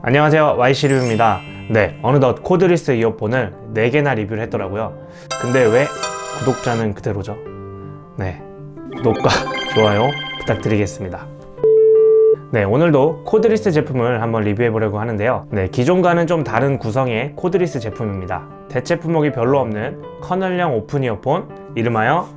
안녕하세요, YC리뷰입니다. 네, 어느덧 코드리스 이어폰을 4개나 리뷰를 했더라고요. 근데 왜 구독자는 그대로죠? 네, 구독과 좋아요 부탁드리겠습니다. 네, 오늘도 코드리스 제품을 한번 리뷰해 보려고 하는데요. 네, 기존과는 좀 다른 구성의 코드리스 제품입니다. 대체 품목이 별로 없는 커널형 오픈 이어폰, 이름하여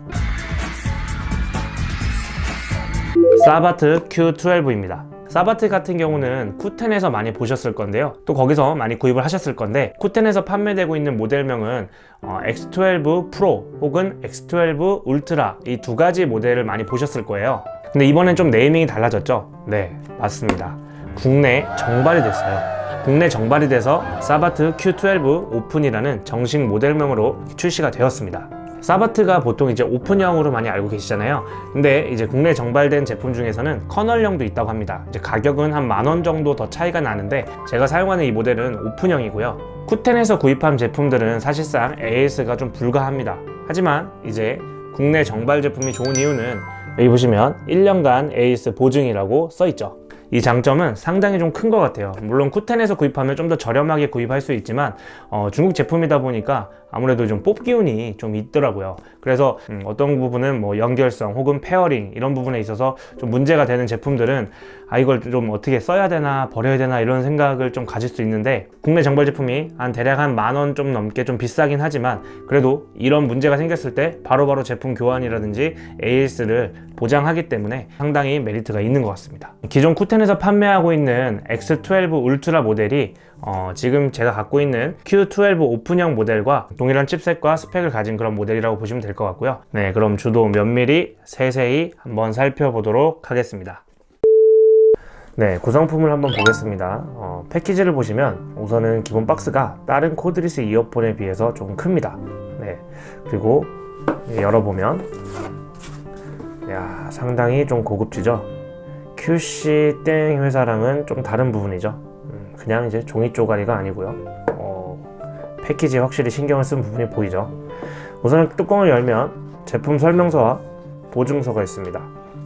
사바트 Q12입니다. 사바트 같은 경우는 q10에서 많이 보셨을 건데요, 또 거기서 많이 구입을 하셨을 건데, q10에서 판매되고 있는 모델명은 X12 프로 혹은 X12 울트라, 이 두 가지 모델을 많이 보셨을 거예요. 근데 이번엔 좀 네이밍이 달라졌죠? 네, 맞습니다. 국내 정발이 됐어요. 국내 정발이 돼서 사바트 Q12 오픈이라는 정식 모델명으로 출시가 되었습니다. 사바트가 보통 이제 오픈형으로 많이 알고 계시잖아요. 근데 이제 국내 정발된 제품 중에서는 커널형도 있다고 합니다. 이제 가격은 한 10,000원 정도 더 차이가 나는데, 제가 사용하는 이 모델은 오픈형이고요. q10에서 구입한 제품들은 사실상 AS가 좀 불가합니다. 하지만 이제 국내 정발 제품이 좋은 이유는 여기 보시면 1년간 AS 보증이라고 써있죠. 이 장점은 상당히 좀 큰 것 같아요. 물론 q10에서 구입하면 좀 더 저렴하게 구입할 수 있지만 중국 제품이다 보니까 아무래도 좀 뽑기운이 좀 있더라고요. 그래서 어떤 부분은 뭐 연결성 혹은 페어링 이런 부분에 있어서 좀 문제가 되는 제품들은 이걸 좀 어떻게 써야 되나 버려야 되나 이런 생각을 좀 가질 수 있는데, 국내 정발 제품이 대략 한 10,000원 좀 넘게 좀 비싸긴 하지만 그래도 이런 문제가 생겼을 때 바로바로 제품 교환이라든지 AS를 보장하기 때문에 상당히 메리트가 있는 것 같습니다. 기존 q10에서 판매하고 있는 X12 울트라 모델이 지금 제가 갖고 있는 Q12 오픈형 모델과 동일한 칩셋과 스펙을 가진 그런 모델이라고 보시면 될 것 같고요. 네, 그럼 주도 면밀히 세세히 한번 살펴보도록 하겠습니다. 네, 구성품을 한번 보겠습니다. 패키지를 보시면 우선은 기본 박스가 다른 코드리스 이어폰에 비해서 조금 큽니다. 네, 그리고 열어보면 상당히 좀 고급지죠. QC 땡 회사랑은 좀 다른 부분이죠. 그냥 이제 종이 쪼가리가 아니고요. 패키지에 확실히 신경을 쓴 부분이 보이죠. 우선 뚜껑을 열면 제품 설명서와 보증서가 있습니다.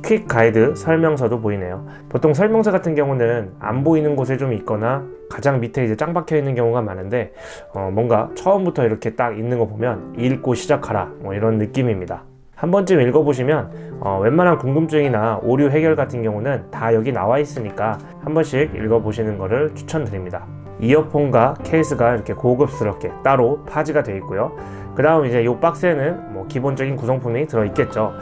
퀵 가이드 설명서도 보이네요. 보통 설명서 같은 경우는 안 보이는 곳에 좀 있거나 가장 밑에 이제 짱 박혀 있는 경우가 많은데, 뭔가 처음부터 이렇게 딱 있는 거 보면 읽고 시작하라, 뭐 이런 느낌입니다. 한 번쯤 읽어보시면 웬만한 궁금증이나 오류 해결 같은 경우는 다 여기 나와 있으니까 한 번씩 읽어보시는 것을 추천드립니다. 이어폰과 케이스가 이렇게 고급스럽게 따로 파지가 되어 있고요. 그 다음 이제 이 박스에는 뭐 기본적인 구성품이 들어있겠죠.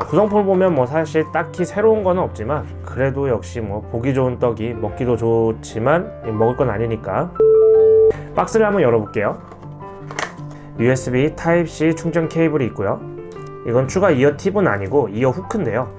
구성품을 보면 뭐 사실 딱히 새로운 거는 없지만 그래도 역시 뭐 보기 좋은 떡이 먹기도 좋지만 먹을 건 아니니까. 박스를 한번 열어볼게요. USB Type-C 충전 케이블이 있고요. 이건 추가 이어 팁은 아니고 이어 후크인데요.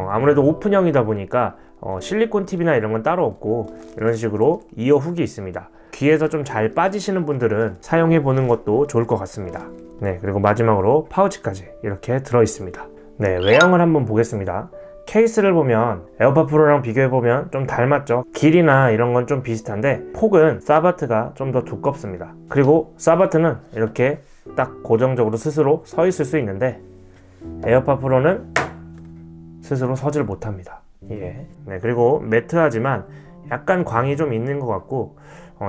아무래도 오픈형이다 보니까 실리콘 팁이나 이런 건 따로 없고 이런 식으로 이어 훅이 있습니다. 귀에서 좀 잘 빠지시는 분들은 사용해 보는 것도 좋을 것 같습니다. 네, 그리고 마지막으로 파우치까지 이렇게 들어 있습니다. 네, 외형을 한번 보겠습니다. 케이스를 보면 에어팟 프로랑 비교해 보면 좀 닮았죠. 길이나 이런 건 좀 비슷한데 폭은 사바트가 좀 더 두껍습니다. 그리고 사바트는 이렇게 딱 고정적으로 스스로 서 있을 수 있는데 에어팟 프로는 스스로 서질 못합니다. 네, 그리고 매트하지만 약간 광이 좀 있는 것 같고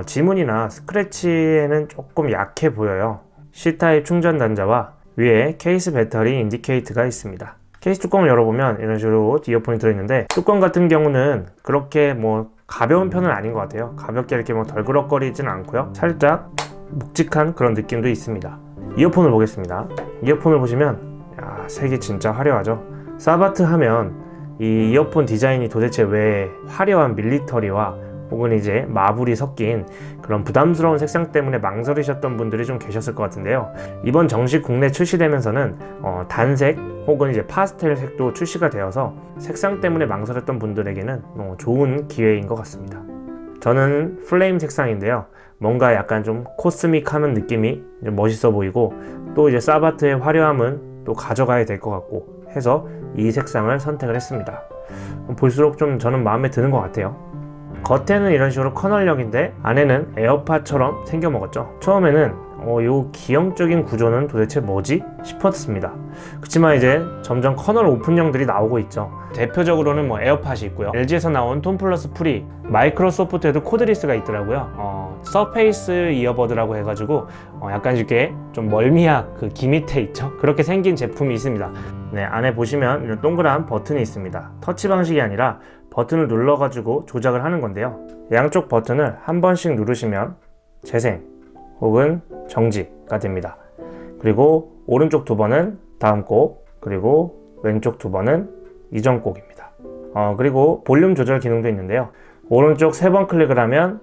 지문이나 스크래치에는 조금 약해 보여요. C타입 충전 단자와 위에 케이스 배터리 인디케이터가 있습니다. 케이스 뚜껑을 열어보면 이런 식으로 이어폰이 들어있는데, 뚜껑 같은 경우는 그렇게 뭐 가벼운 편은 아닌 것 같아요. 가볍게 이렇게 뭐 덜그럭거리지는 않고요. 살짝 묵직한 그런 느낌도 있습니다. 이어폰을 보겠습니다. 이어폰을 보시면 색이 진짜 화려하죠. 사바트 하면 이 이어폰 디자인이 도대체 왜 화려한 밀리터리와 혹은 이제 마블이 섞인 그런 부담스러운 색상 때문에 망설이셨던 분들이 좀 계셨을 것 같은데요. 이번 정식 국내 출시되면서는 단색 혹은 이제 파스텔 색도 출시가 되어서 색상 때문에 망설였던 분들에게는 좋은 기회인 것 같습니다. 저는 플레임 색상인데요. 뭔가 약간 좀 코스믹하는 느낌이 멋있어 보이고, 또 이제 사바트의 화려함은 또 가져가야 될 것 같고 해서 이 색상을 선택을 했습니다. 볼수록 좀 저는 마음에 드는 것 같아요. 겉에는 이런 식으로 커널형인데 안에는 에어팟처럼 생겨 먹었죠. 처음에는 요 기형적인 구조는 도대체 뭐지? 싶었습니다. 그렇지만 이제 점점 커널 오픈형들이 나오고 있죠. 대표적으로는 뭐 에어팟이 있고요. LG에서 나온 톤 플러스 프리, 마이크로소프트에도 코드리스가 있더라고요. 서페이스 이어버드라고 해가지고 약간 이렇게 좀 멀미약 그 귀 밑에 있죠. 그렇게 생긴 제품이 있습니다. 네, 안에 보시면 이런 동그란 버튼이 있습니다. 터치 방식이 아니라 버튼을 눌러가지고 조작을 하는 건데요. 양쪽 버튼을 한 번씩 누르시면 재생 혹은 정지가 됩니다. 그리고 오른쪽 두 번은 다음 곡, 그리고 왼쪽 두 번은 이전 곡입니다. 그리고 볼륨 조절 기능도 있는데요. 오른쪽 3번 클릭을 하면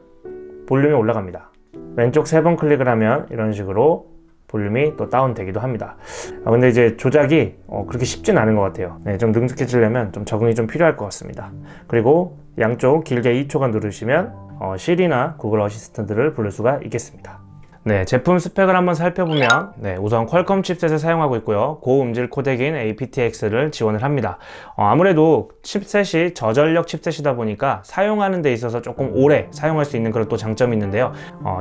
볼륨이 올라갑니다. 왼쪽 3번 클릭을 하면 이런 식으로 볼륨이 또 다운되기도 합니다. 근데 이제 조작이 그렇게 쉽진 않은 것 같아요. 네, 좀 능숙해지려면 좀 적응이 좀 필요할 것 같습니다. 그리고 양쪽 길게 2초간 누르시면 시리나 구글 어시스턴트를 부를 수가 있겠습니다. 네, 제품 스펙을 한번 살펴보면 우선 퀄컴 칩셋을 사용하고 있고요. 고음질 코덱인 aptX를 지원을 합니다. 아무래도 칩셋이 저전력 칩셋이다 보니까 사용하는 데 있어서 조금 오래 사용할 수 있는 그런 또 장점이 있는데요.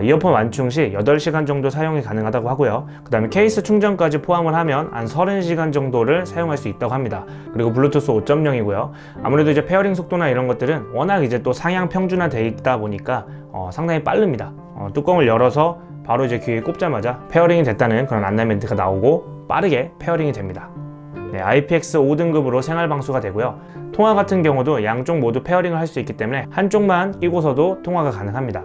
이어폰 완충 시 8시간 정도 사용이 가능하다고 하고요. 그 다음에 케이스 충전까지 포함을 하면 한 30시간 정도를 사용할 수 있다고 합니다. 그리고 블루투스 5.0이고요. 아무래도 이제 페어링 속도나 이런 것들은 워낙 이제 또 상향 평준화 되어 있다 보니까 상당히 빠릅니다. 뚜껑을 열어서 바로 이제 귀에 꼽자마자 페어링이 됐다는 그런 안내 멘트가 나오고 빠르게 페어링이 됩니다. 네, IPX 5등급으로 생활 방수가 되고요. 통화 같은 경우도 양쪽 모두 페어링을 할 수 있기 때문에 한쪽만 끼고서도 통화가 가능합니다.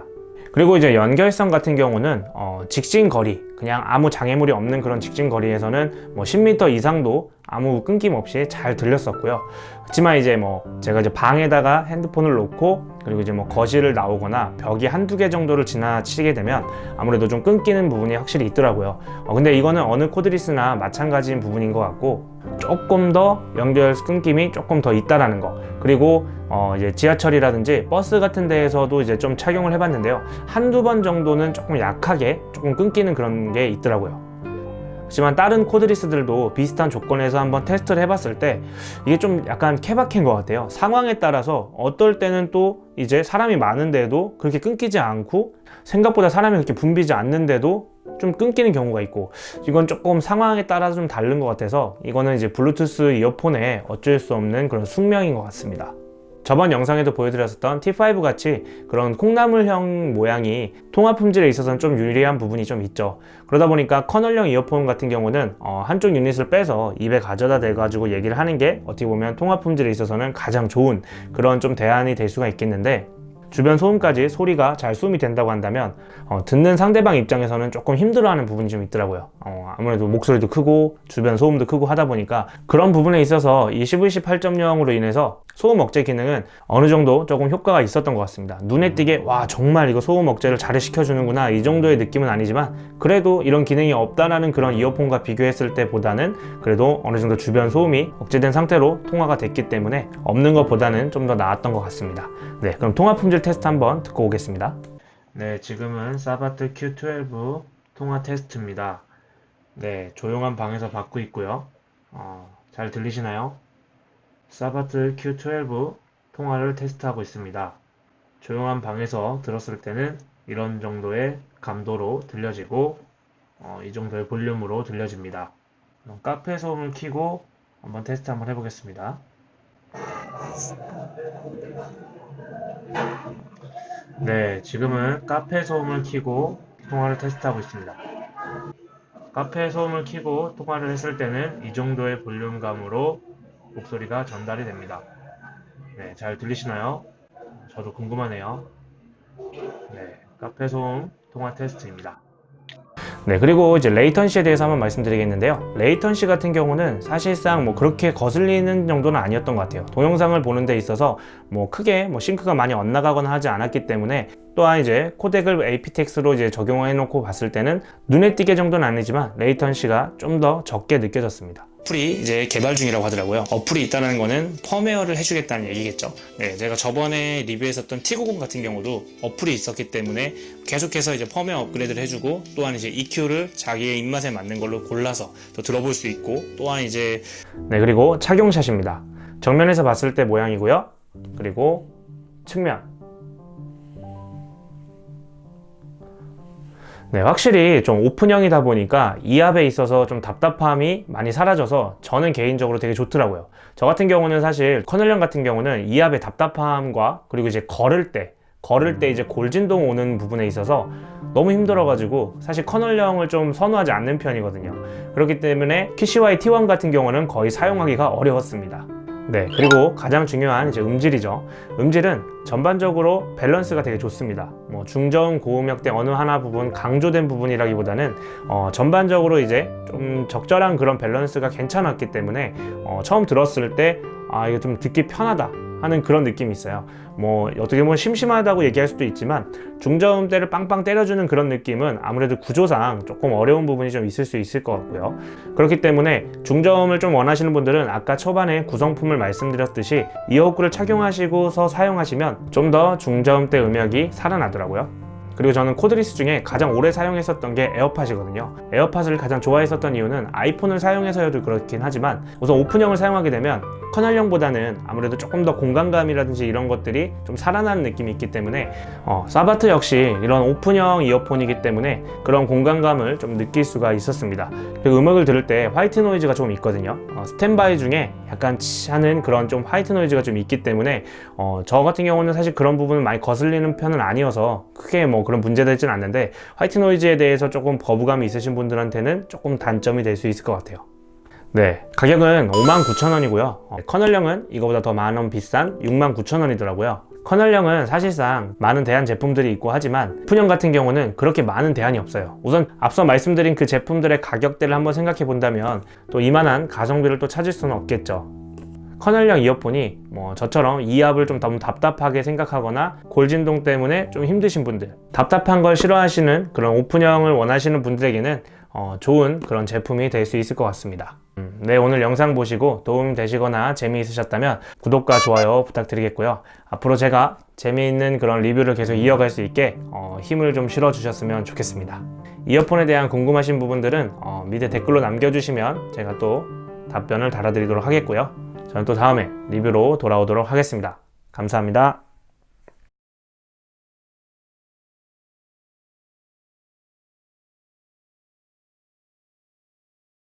그리고 이제 연결성 같은 경우는 직진 거리, 그냥 아무 장애물이 없는 그런 직진 거리에서는 뭐 10m 이상도 아무 끊김 없이 잘 들렸었고요. 그렇지만 이제 제가 이제 방에다가 핸드폰을 놓고 그리고 이제 거실을 나오거나 벽이 한두 개 정도를 지나치게 되면 아무래도 좀 끊기는 부분이 확실히 있더라고요. 근데 이거는 어느 코드리스나 마찬가지인 부분인 것 같고 조금 더 연결 끊김이 조금 더 있다라는 거. 그리고 이제 지하철이라든지 버스 같은 데에서도 이제 좀 착용을 해봤는데요. 한두 번 정도는 조금 약하게 조금 끊기는 그런 게 있더라고요. 하지만 다른 코드리스들도 비슷한 조건에서 한번 테스트를 해봤을 때 이게 좀 약간 케바케인 것 같아요. 상황에 따라서 어떨 때는 또 이제 사람이 많은데도 그렇게 끊기지 않고 생각보다 사람이 그렇게 붐비지 않는데도 좀 끊기는 경우가 있고 이건 조금 상황에 따라서 좀 다른 것 같아서 이거는 이제 블루투스 이어폰의 어쩔 수 없는 그런 숙명인 것 같습니다. 저번 영상에도 보여드렸었던 T5 같이 그런 콩나물형 모양이 통화 품질에 있어서는 좀 유리한 부분이 좀 있죠. 그러다 보니까 커널형 이어폰 같은 경우는 한쪽 유닛을 빼서 입에 가져다 대가지고 얘기를 하는 게 어떻게 보면 통화 품질에 있어서는 가장 좋은 그런 좀 대안이 될 수가 있겠는데 주변 소음까지 소리가 잘 수음이 된다고 한다면 듣는 상대방 입장에서는 조금 힘들어하는 부분이 좀 있더라고요. 아무래도 목소리도 크고 주변 소음도 크고 하다 보니까 그런 부분에 있어서 이 CVC 8.0으로 인해서 소음 억제 기능은 어느 정도 조금 효과가 있었던 것 같습니다. 눈에 띄게 와 정말 이거 소음 억제를 잘 시켜주는구나 이 정도의 느낌은 아니지만 그래도 이런 기능이 없다라는 그런 이어폰과 비교했을 때보다는 그래도 어느 정도 주변 소음이 억제된 상태로 통화가 됐기 때문에 없는 것보다는 좀 더 나았던 것 같습니다. 네, 그럼 통화 품질 테스트 한번 듣고 오겠습니다. 네, 지금은 사바트 Q12 통화 테스트입니다. 네, 조용한 방에서 받고 있고요. 잘 들리시나요? 사바트 Q12 통화를 테스트하고 있습니다. 조용한 방에서 들었을 때는 이런 정도의 감도로 들려지고 이 정도의 볼륨으로 들려집니다. 카페 소음을 켜고 한번 테스트 한번 해보겠습니다. 네, 지금은 카페 소음을 켜고 통화를 테스트하고 있습니다. 카페 소음을 켜고 통화를 했을 때는 이 정도의 볼륨감으로 목소리가 전달이 됩니다. 네, 잘 들리시나요? 저도 궁금하네요. 네, 카페 소음 통화 테스트입니다. 네, 그리고 이제 레이턴시에 대해서 한번 말씀드리겠는데요. 레이턴시 같은 경우는 사실상 그렇게 거슬리는 정도는 아니었던 것 같아요. 동영상을 보는 데 있어서 크게 싱크가 많이 엇나가거나 하지 않았기 때문에 또한 이제 코덱을 aptX로 이제 적용해 놓고 봤을 때는 눈에 띄게 정도는 아니지만 레이턴시가 좀 더 적게 느껴졌습니다. 어플이 이제 개발 중이라고 하더라고요. 어플이 있다는 거는 펌웨어를 해주겠다는 얘기겠죠. 네, 제가 저번에 리뷰했었던 T90 같은 경우도 어플이 있었기 때문에 계속해서 이제 펌웨어 업그레이드를 해주고 또한 이제 EQ를 자기의 입맛에 맞는 걸로 골라서 또 들어볼 수 있고 또한 이제 그리고 착용샷입니다. 정면에서 봤을 때 모양이고요. 그리고 측면. 네, 확실히 좀 오픈형이다 보니까 이압에 있어서 좀 답답함이 많이 사라져서 저는 개인적으로 되게 좋더라고요. 저 같은 경우는 사실 커널형 같은 경우는 이압의 답답함과 그리고 이제 걸을 때 이제 골진동 오는 부분에 있어서 너무 힘들어가지고 사실 커널형을 좀 선호하지 않는 편이거든요. 그렇기 때문에 QCY T1 같은 경우는 거의 사용하기가 어려웠습니다. 네, 그리고 가장 중요한 이제 음질이죠. 음질은 전반적으로 밸런스가 되게 좋습니다. 뭐 중저음, 고음역대 어느 하나 부분 강조된 부분이라기보다는 전반적으로 이제 좀 적절한 그런 밸런스가 괜찮았기 때문에 처음 들었을 때 이거 좀 듣기 편하다 하는 그런 느낌이 있어요. 뭐 어떻게 보면 심심하다고 얘기할 수도 있지만 중저음대를 빵빵 때려주는 그런 느낌은 아무래도 구조상 조금 어려운 부분이 좀 있을 수 있을 것 같고요. 그렇기 때문에 중저음을 좀 원하시는 분들은 아까 초반에 구성품을 말씀드렸듯이 이어호크를 착용하시고서 사용하시면 좀 더 중저음대 음역이 살아나더라고요. 그리고 저는 코드리스 중에 가장 오래 사용했었던 게 에어팟이거든요. 에어팟을 가장 좋아했었던 이유는 아이폰을 사용해서여도 그렇긴 하지만 우선 오픈형을 사용하게 되면 커널형보다는 아무래도 조금 더 공간감이라든지 이런 것들이 좀 살아나는 느낌이 있기 때문에 사바트 역시 이런 오픈형 이어폰이기 때문에 그런 공간감을 좀 느낄 수가 있었습니다. 그리고 음악을 들을 때 화이트 노이즈가 좀 있거든요. 스탠바이 중에 약간 치 하는 그런 좀 화이트 노이즈가 좀 있기 때문에 저 같은 경우는 사실 그런 부분을 많이 거슬리는 편은 아니어서 크게 뭐 그런 문제되진 않는데 화이트 노이즈에 대해서 조금 거부감이 있으신 분들한테는 조금 단점이 될 수 있을 것 같아요. 네, 가격은 59,000원이고요. 커널형은 이거보다 더 만원 비싼 69,000원이더라고요. 커널형은 사실상 많은 대안 제품들이 있고 하지만 오픈형 같은 경우는 그렇게 많은 대안이 없어요. 우선 앞서 말씀드린 그 제품들의 가격대를 한번 생각해 본다면 또 이만한 가성비를 또 찾을 수는 없겠죠. 커널형 이어폰이 뭐 저처럼 이압을 좀 너무 답답하게 생각하거나 골진동 때문에 좀 힘드신 분들, 답답한 걸 싫어하시는 그런 오픈형을 원하시는 분들에게는 좋은 그런 제품이 될 수 있을 것 같습니다. 네, 오늘 영상 보시고 도움이 되시거나 재미있으셨다면 구독과 좋아요 부탁드리겠고요. 앞으로 제가 재미있는 그런 리뷰를 계속 이어갈 수 있게 힘을 좀 실어주셨으면 좋겠습니다. 이어폰에 대한 궁금하신 부분들은 밑에 댓글로 남겨주시면 제가 또 답변을 달아드리도록 하겠고요. 저는 또 다음에 리뷰로 돌아오도록 하겠습니다. 감사합니다.